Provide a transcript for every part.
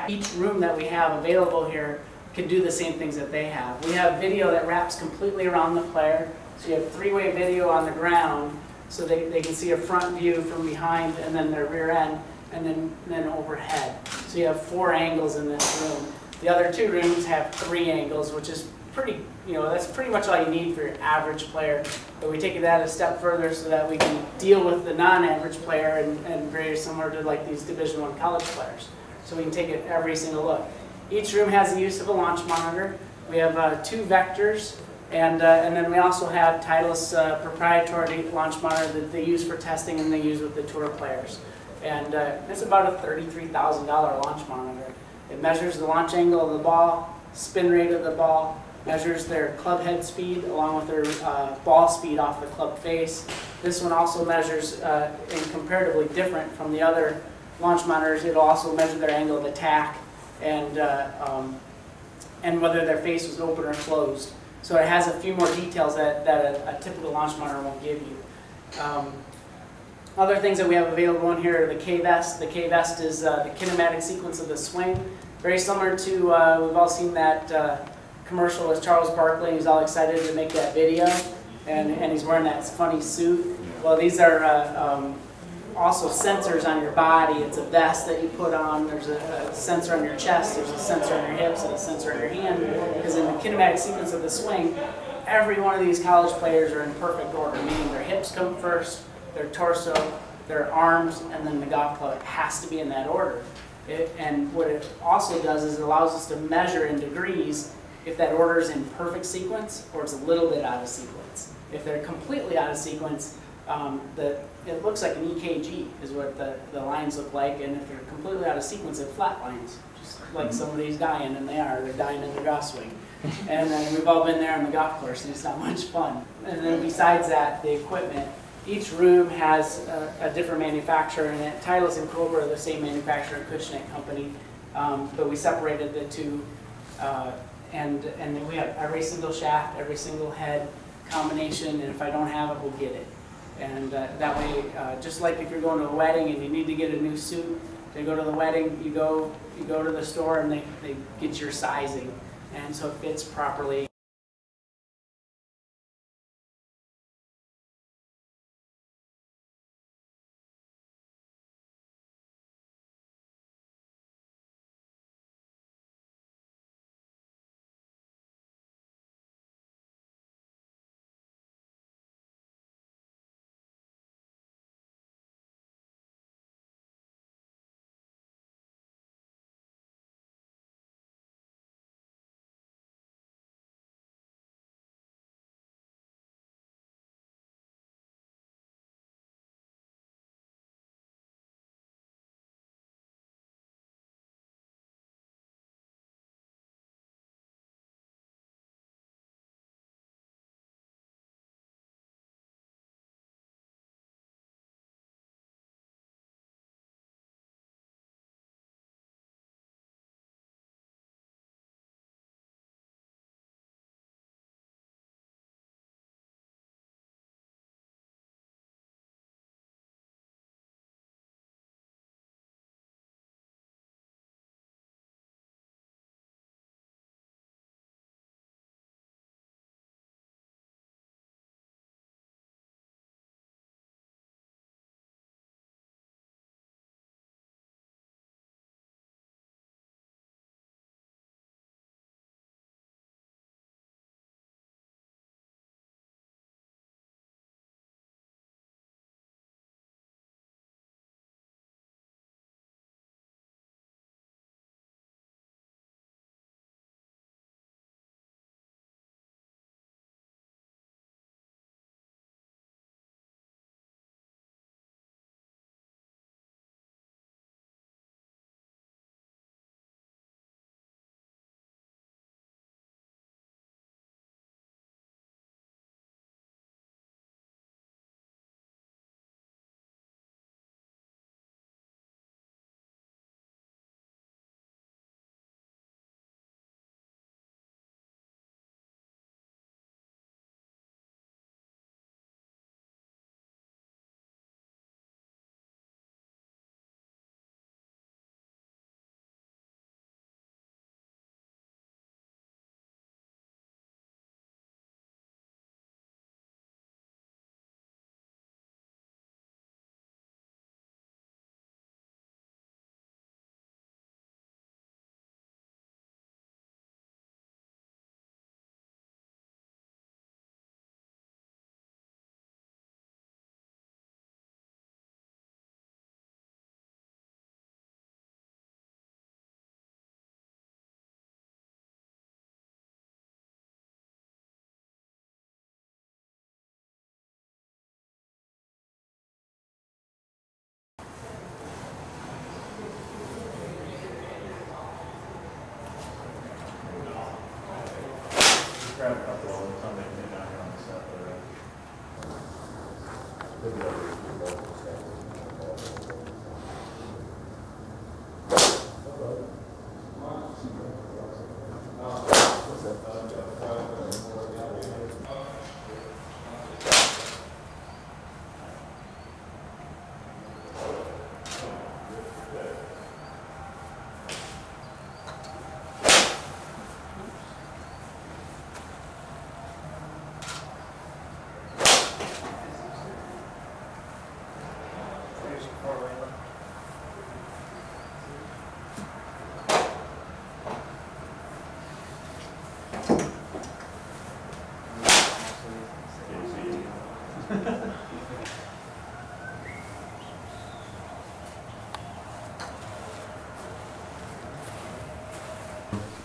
Each room that we have available here can do the same things that they have. We have video that wraps completely around the player. So you have three-way video on the ground so they can see a front view from behind and then their rear end and then overhead. So you have 4 angles in this room. The other 2 rooms have 3 angles, which is pretty, that's pretty much all you need for your average player. But we take that a step further so that we can deal with the non-average player and very similar to like these Division I college players. So we can take it every single look. Each room has the use of a launch monitor. We have 2 vectors, and then we also have Titleist's proprietary launch monitor that they use for testing and they use with the tour players. And it's about a $33,000 launch monitor. It measures the launch angle of the ball, spin rate of the ball, measures their club head speed along with their ball speed off the club face. This one also measures, and comparatively different from the other launch monitors, it'll also measure their angle of attack and whether their face was open or closed. So it has a few more details that a typical launch monitor won't give you. Other things that we have available in here are the K-Vest. The K-Vest is the kinematic sequence of the swing. Very similar to, we've all seen that commercial with Charles Barkley. He's all excited to make that video, and he's wearing that funny suit. Well, these are also sensors on your body. It's a vest that you put on. There's a sensor on your chest, there's a sensor on your hips, and a sensor on your hand. Because in the kinematic sequence of the swing, every one of these college players are in perfect order, meaning their hips come first, their torso, their arms, and then the golf club. It has to be in that order. And what it also does is it allows us to measure in degrees if that order is in perfect sequence or it's a little bit out of sequence. If they're completely out of sequence, it looks like an EKG is what the lines look like, and if they're completely out of sequence, they're flat lines, just like somebody's dying, and they're dying in the golf swing. And then we've all been there on the golf course, and it's not much fun. And then besides that, the equipment, each room has a different manufacturer in it. Titleist and Cobra are the same manufacturer, Cushionet company, but we separated the 2, and then we have every single shaft, every single head combination, and if I don't have it, we'll get it. And that way, just like if you're going to a wedding and you need to get a new suit to go to the wedding, you go to the store and they get your sizing, and so it fits properly.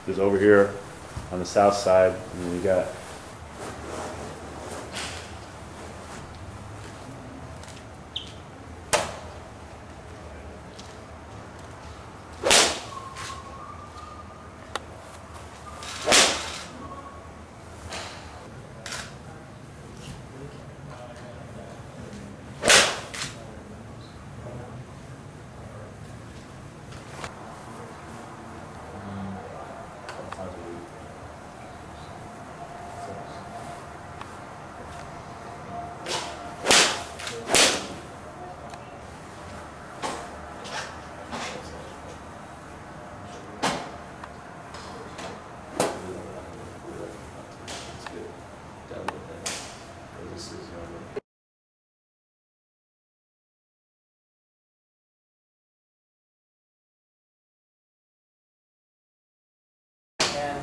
Is over here on the south side, and then you got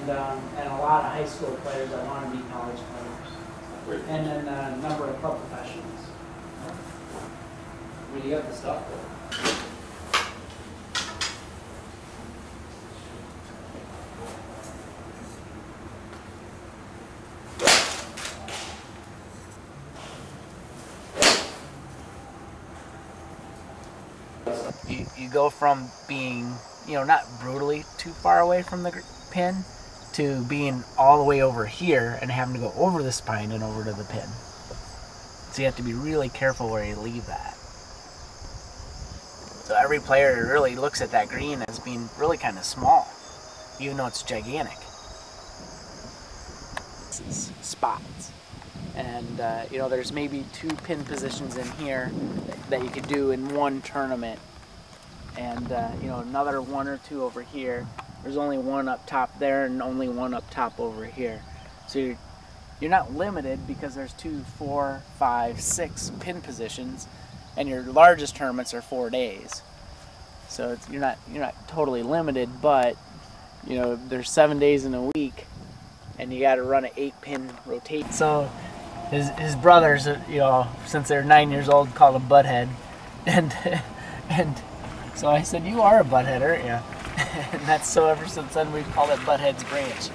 and a lot of high school players that want to be college players, and then a number of club professionals. Where do you got the stuff? You go from being, not brutally too far away from the pin to being all the way over here and having to go over the spine and over to the pin. So you have to be really careful where you leave that. So every player really looks at that green as being really kind of small, even though it's gigantic. This is spots. And there's maybe 2 pin positions in here that you could do in one tournament. And another 1 or 2 over here. There's only 1 up top there and only 1 up top over here. So you're not limited because there's 2, 4, 5, 6 pin positions, and your largest tournaments are 4 days. So you're not totally limited, but there's 7 days in a week, and you got to run an 8-pin rotation. So his brothers, since they're 9 years old, called him Butthead, and so I said, "You are a butthead, aren't you?" And that's so ever since then we've called it Butthead's Branch.